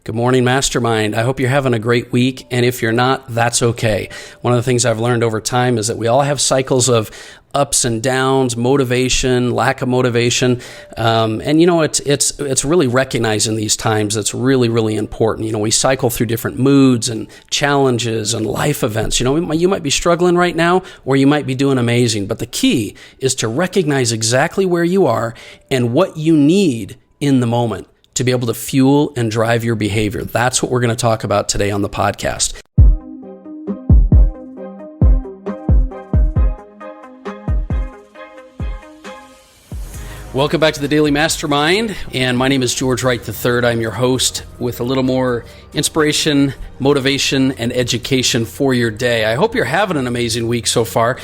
Good morning, Mastermind. I hope you're having a great week, and if you're not, that's okay. One of the things I've learned over time is that we all have cycles of ups and downs, motivation, lack of motivation, and it's really recognizing these times that's really important. We cycle through different moods and challenges and life events. You might be struggling right now, or you might be doing amazing, but the key is to recognize exactly where you are and what you need in the moment to be able to fuel and drive your behavior. That's what we're going to talk about today on the podcast. Welcome back to the Daily Mastermind, and my name is George Wright III. I'm your host with a little more inspiration, motivation, and education for your day. I hope you're having an amazing week so far.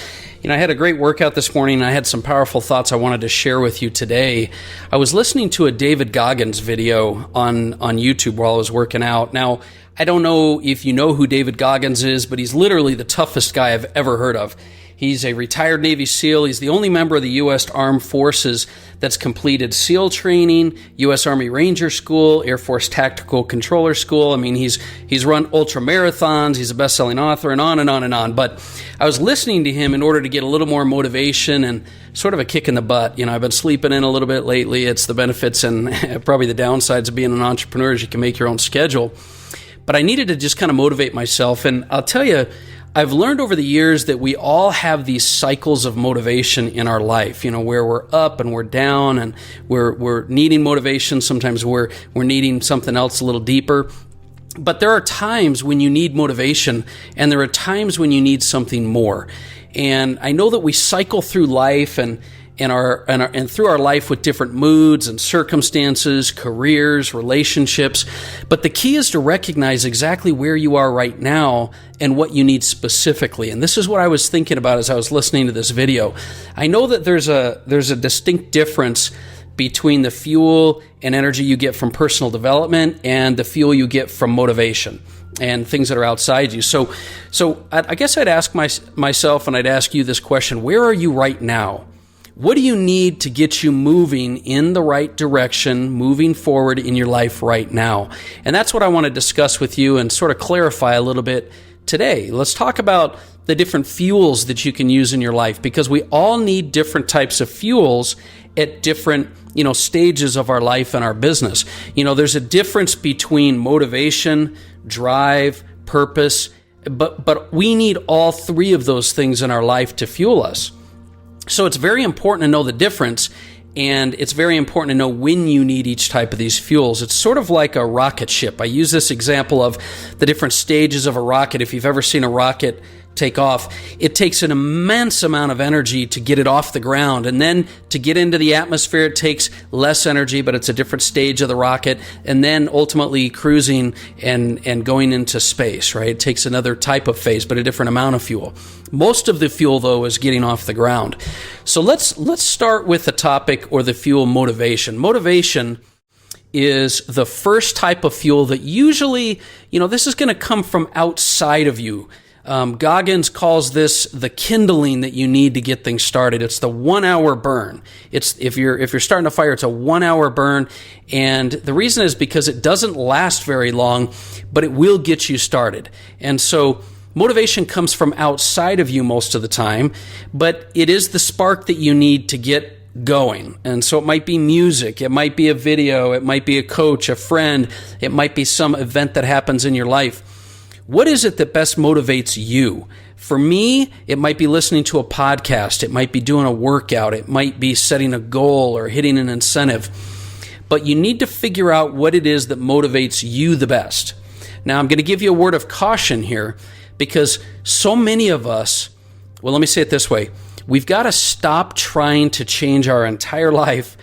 I had a great workout this morning, and I had some powerful thoughts I wanted to share with you today. I was listening to a David Goggins video on YouTube while I was working out. Now, I don't know if you know who David Goggins is, but he's literally the toughest guy I've ever heard of. He's a retired Navy SEAL. He's the only member of the U.S. Armed Forces that's completed SEAL training, U.S. Army Ranger School, Air Force Tactical Controller School. I mean, he's run ultra marathons. He's a best-selling author, and on and on and on. But I was listening to him in order to get a little more motivation and sort of a kick in the butt. I've been sleeping in a little bit lately. It's the benefits and probably the downsides of being an entrepreneur is you can make your own schedule. But I needed to just kind of motivate myself. And I'll tell you, I've learned over the years that we all have these cycles of motivation in our life, where we're up and we're down and we're needing motivation. Sometimes we're needing something else a little deeper. But there are times when you need motivation, and there are times when you need something more. And I know that we cycle through life and through our life with different moods and circumstances, careers, relationships. But the key is to recognize exactly where you are right now and what you need specifically. And this is what I was thinking about as I was listening to this video. I know that there's a distinct difference between the fuel and energy you get from personal development and the fuel you get from motivation and things that are outside you. So I guess I'd ask myself, and I'd ask you this question: where are you right now? What do you need to get you moving in the right direction, moving forward in your life right now? And that's what I want to discuss with you and sort of clarify a little bit today. Let's talk about the different fuels that you can use in your life, because we all need different types of fuels at different stages of our life and our business. There's a difference between motivation, drive, purpose, but we need all three of those things in our life to fuel us. So it's very important to know the difference, and it's very important to know when you need each type of these fuels. It's sort of like a rocket ship. I use this example of the different stages of a rocket. If you've ever seen a rocket take off, it takes an immense amount of energy to get it off the ground, and then to get into the atmosphere it takes less energy, but it's a different stage of the rocket, and then ultimately cruising and going into space, right? It takes another type of phase, but a different amount of fuel. Most of the fuel, though, is getting off the ground. So let's start with the topic, or the fuel, motivation. Motivation is the first type of fuel that usually, this is going to come from outside of you. Goggins calls this the kindling that you need to get things started. It's the 1 hour burn. It's if you're starting a fire, it's a 1 hour burn. And the reason is because it doesn't last very long, but it will get you started. And so motivation comes from outside of you most of the time, but it is the spark that you need to get going. And so it might be music, it might be a video, it might be a coach, a friend, it might be some event that happens in your life. What is it that best motivates you? For me, it might be listening to a podcast. It might be doing a workout. It might be setting a goal or hitting an incentive. But you need to figure out what it is that motivates you the best. Now, I'm going to give you a word of caution here, because so many of us, well, let me say it this way. We've got to stop trying to change our entire life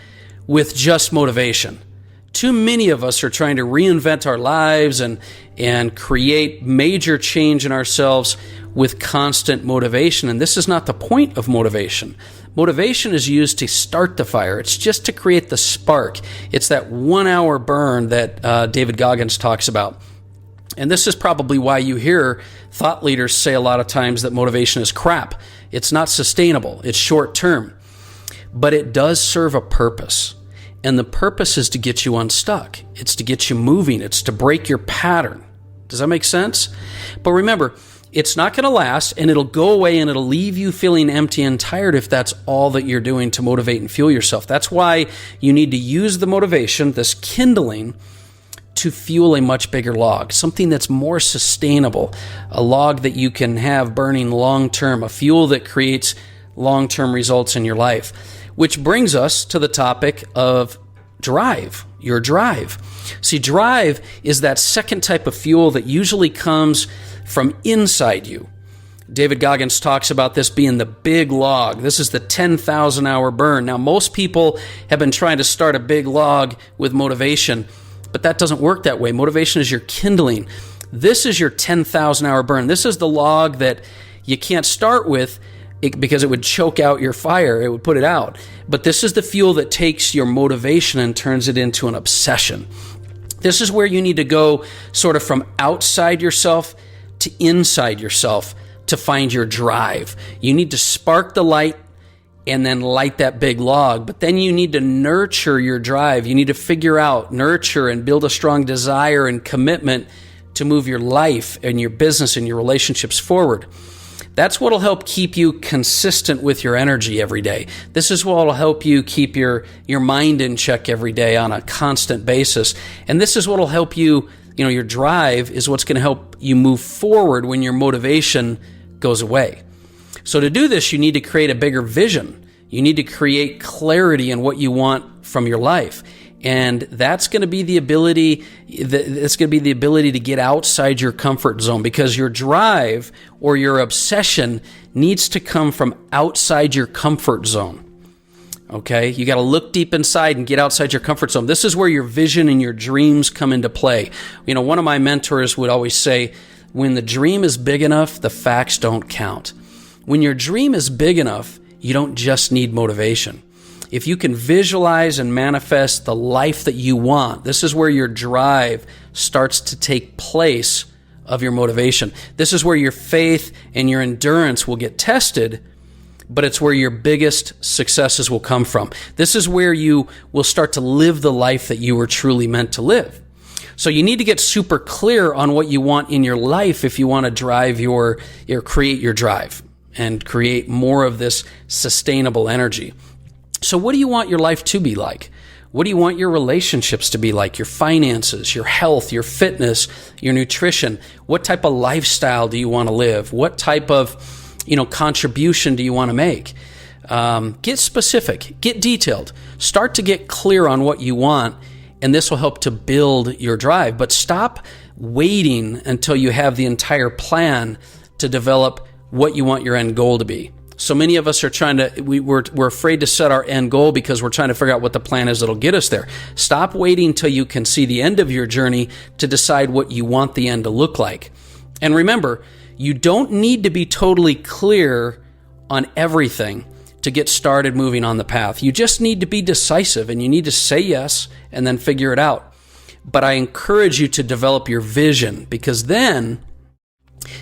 with just motivation. Too many of us are trying to reinvent our lives and create major change in ourselves with constant motivation. And this is not the point of motivation. Motivation is used to start the fire. It's just to create the spark. It's that 1 hour burn that David Goggins talks about. And this is probably why you hear thought leaders say a lot of times that motivation is crap. It's not sustainable. It's short term. But it does serve a purpose. And the purpose is to get you unstuck. It's to get you moving. It's to break your pattern. Does that make sense? But remember, it's not going to last, and it'll go away, and it'll leave you feeling empty and tired if that's all that you're doing to motivate and fuel yourself. That's why you need to use the motivation, this kindling, to fuel a much bigger log, something that's more sustainable, a log that you can have burning long-term, a fuel that creates long-term results in your life. Which brings us to the topic of drive, your drive. See, drive is that second type of fuel that usually comes from inside you. David Goggins talks about this being the big log. This is the 10,000 hour burn. Now, most people have been trying to start a big log with motivation, but that doesn't work that way. Motivation is your kindling. This is your 10,000 hour burn. This is the log that you can't start with because it would choke out your fire. It would put it out. But this is the fuel that takes your motivation and turns it into an obsession. This is where you need to go sort of from outside yourself to inside yourself to find your drive. You need to spark the light and then light that big log. But then you need to nurture your drive. You need to figure out, nurture, and build a strong desire and commitment to move your life and your business and your relationships forward. That's what will help keep you consistent with your energy every day. This is what will help you keep your mind in check every day on a constant basis. And this is what will help you, your drive is what's going to help you move forward when your motivation goes away. So to do this, you need to create a bigger vision. You need to create clarity in what you want from your life. And that's going to be the ability to get outside your comfort zone, because your drive or your obsession needs to come from outside your comfort zone. Okay? You got to look deep inside and get outside your comfort zone. This is where your vision and your dreams come into play. One of my mentors would always say, when the dream is big enough, the facts don't count. When your dream is big enough, you don't just need motivation. If you can visualize and manifest the life that you want, this is where your drive starts to take place of your motivation. This is where your faith and your endurance will get tested, but it's where your biggest successes will come from. This is where you will start to live the life that you were truly meant to live. So you need to get super clear on what you want in your life if you want to drive create your drive and create more of this sustainable energy. So what do you want your life to be like? What do you want your relationships to be like? Your finances, your health, your fitness, your nutrition? What type of lifestyle do you want to live? What type of, contribution do you want to make? Get specific, get detailed, start to get clear on what you want, and this will help to build your drive. But stop waiting until you have the entire plan to develop what you want your end goal to be. So many of us are we're afraid to set our end goal because we're trying to figure out what the plan is that'll get us there. Stop waiting till you can see the end of your journey to decide what you want the end to look like. And remember, you don't need to be totally clear on everything to get started moving on the path. You just need to be decisive, and you need to say yes and then figure it out. But I encourage you to develop your vision, because then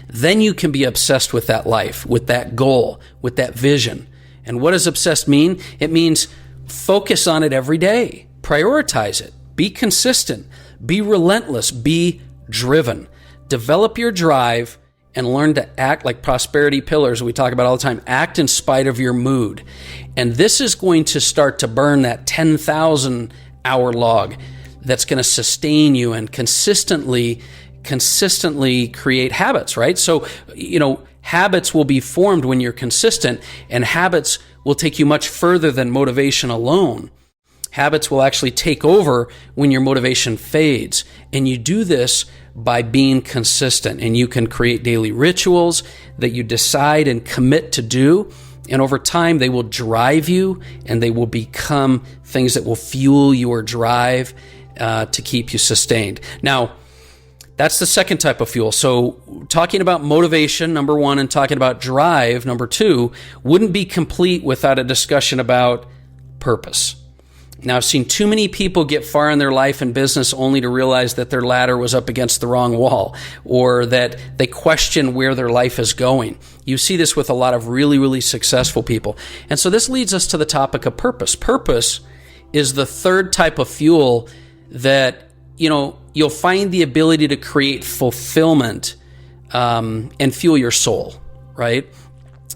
you can be obsessed with that life, with that goal, with that vision. And what does obsessed mean? It means focus on it every day. Prioritize it. Be consistent. Be relentless. Be driven. Develop your drive and learn to act like prosperity pillars we talk about all the time. Act in spite of your mood. And this is going to start to burn that 10,000 hour log that's going to sustain you and consistently create habits, right? So, habits will be formed when you're consistent, and habits will take you much further than motivation alone. Habits will actually take over when your motivation fades. And you do this by being consistent, and you can create daily rituals that you decide and commit to do. And over time, they will drive you, and they will become things that will fuel your drive to keep you sustained. Now, that's the second type of fuel. So talking about motivation, number one, and talking about drive, number two, wouldn't be complete without a discussion about purpose. Now, I've seen too many people get far in their life and business only to realize that their ladder was up against the wrong wall, or that they question where their life is going. You see this with a lot of really, really successful people. And so this leads us to the topic of purpose. Purpose is the third type of fuel that, you'll find the ability to create fulfillment and fuel your soul, right?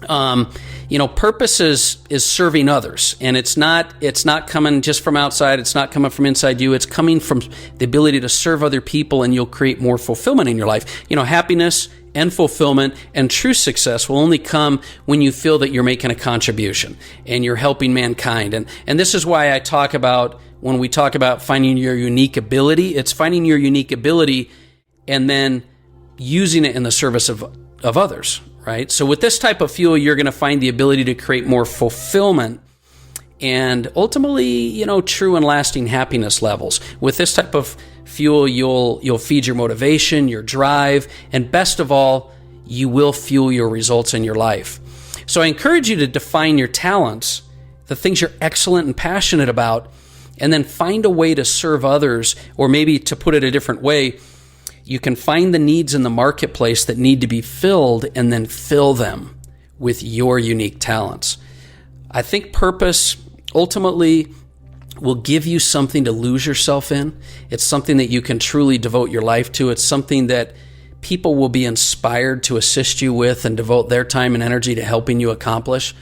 Purpose is serving others, and it's not coming just from outside. It's not coming from inside you. It's coming from the ability to serve other people, and you'll create more fulfillment in your life. Happiness and fulfillment and true success will only come when you feel that you're making a contribution and you're helping mankind. And this is why I talk about, when we talk about finding your unique ability, it's finding your unique ability and then using it in the service of others, right? So with this type of fuel, you're going to find the ability to create more fulfillment and ultimately, true and lasting happiness levels. With this type of fuel, you'll feed your motivation, your drive, and best of all, you will fuel your results in your life. So I encourage you to define your talents, the things you're excellent and passionate about, and then find a way to serve others, or maybe to put it a different way, you can find the needs in the marketplace that need to be filled and then fill them with your unique talents. I think purpose ultimately will give you something to lose yourself in. It's something that you can truly devote your life to. It's something that people will be inspired to assist you with and devote their time and energy to helping you accomplish.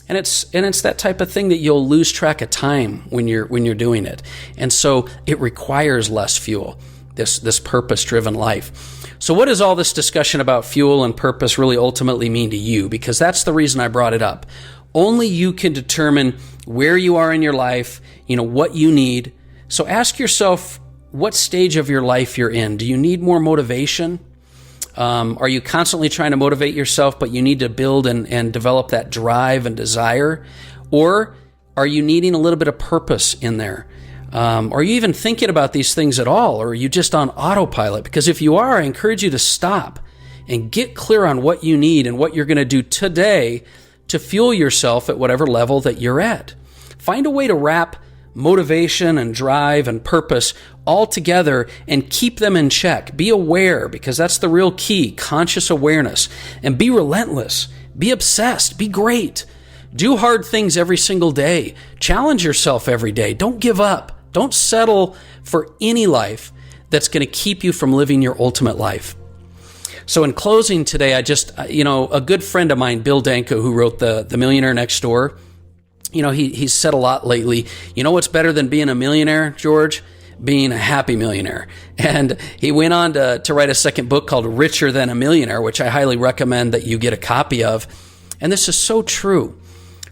And it's that type of thing that you'll lose track of time when you're doing it. And so it requires less fuel, this purpose-driven life. So what does all this discussion about fuel and purpose really ultimately mean to you? Because that's the reason I brought it up. Only you can determine where you are in your life, what you need. So ask yourself what stage of your life you're in. Do you need more motivation? Are you constantly trying to motivate yourself, but you need to build and develop that drive and desire? Or are you needing a little bit of purpose in there? Are you even thinking about these things at all? Or are you just on autopilot? Because if you are, I encourage you to stop and get clear on what you need and what you're going to do today to fuel yourself at whatever level that you're at. Find a way to wrap motivation and drive and purpose all together and keep them in check. Be aware, because that's the real key, conscious awareness. And be relentless. Be obsessed. Be great. Do hard things every single day. Challenge yourself every day. Don't give up. Don't settle for any life that's going to keep you from living your ultimate life. So in closing today, a good friend of mine, Bill Danko, who wrote The Millionaire Next Door, he's said a lot lately, what's better than being a millionaire, George? Being a happy millionaire. And he went on to write a second book called Richer Than a Millionaire, which I highly recommend that you get a copy of. And this is so true.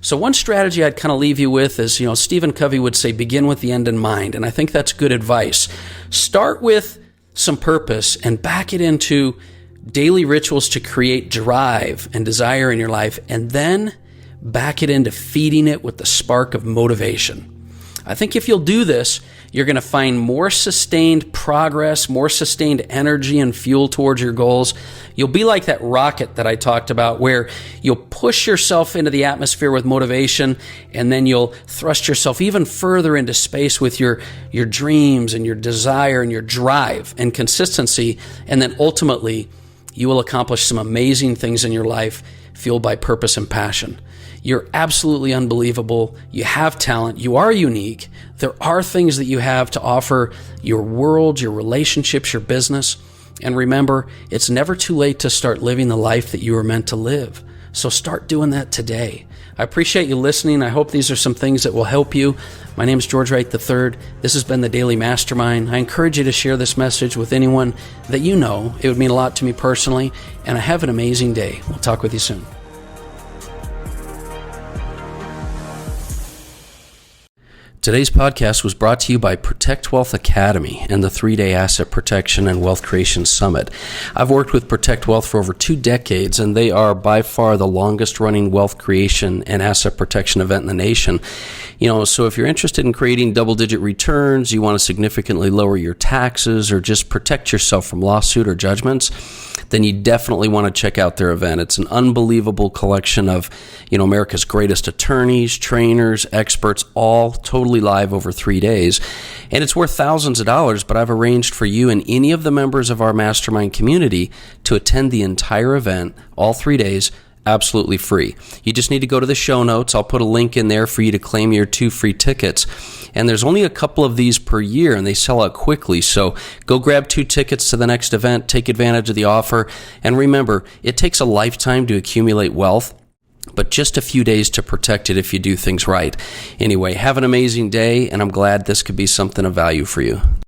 So one strategy I'd kind of leave you with is, Stephen Covey would say, begin with the end in mind. And I think that's good advice. Start with some purpose and back it into daily rituals to create drive and desire in your life, and then back it into feeding it with the spark of motivation. I think if you'll do this, you're going to find more sustained progress, more sustained energy and fuel towards your goals. You'll be like that rocket that I talked about, where you'll push yourself into the atmosphere with motivation, and then you'll thrust yourself even further into space with your dreams and your desire and your drive and consistency. And then ultimately, you will accomplish some amazing things in your life fueled by purpose and passion. You're absolutely unbelievable. You have talent. You are unique. There are things that you have to offer your world, your relationships, your business. And remember, it's never too late to start living the life that you were meant to live. So start doing that today. I appreciate you listening. I hope these are some things that will help you. My name is George Wright III. This has been the Daily Mastermind. I encourage you to share this message with anyone that you know. It would mean a lot to me personally. And have an amazing day. We'll talk with you soon. Today's podcast was brought to you by Protect Wealth Academy and the 3-day Asset Protection and Wealth Creation Summit. I've worked with Protect Wealth for over 2 decades, and they are by far the longest-running wealth creation and asset protection event in the nation. So if you're interested in creating double-digit returns, you want to significantly lower your taxes, or just protect yourself from lawsuit or judgments, then you definitely want to check out their event. It's an unbelievable collection of, America's greatest attorneys, trainers, experts, all totally live over 3 days. And it's worth thousands of dollars, but I've arranged for you and any of the members of our mastermind community to attend the entire event, all 3 days, absolutely free. You just need to go to the show notes. I'll put a link in there for you to claim your 2 free tickets. And there's only a couple of these per year, and they sell out quickly. So go grab 2 tickets to the next event, take advantage of the offer. And remember, it takes a lifetime to accumulate wealth, but just a few days to protect it if you do things right. Anyway, have an amazing day, and I'm glad this could be something of value for you.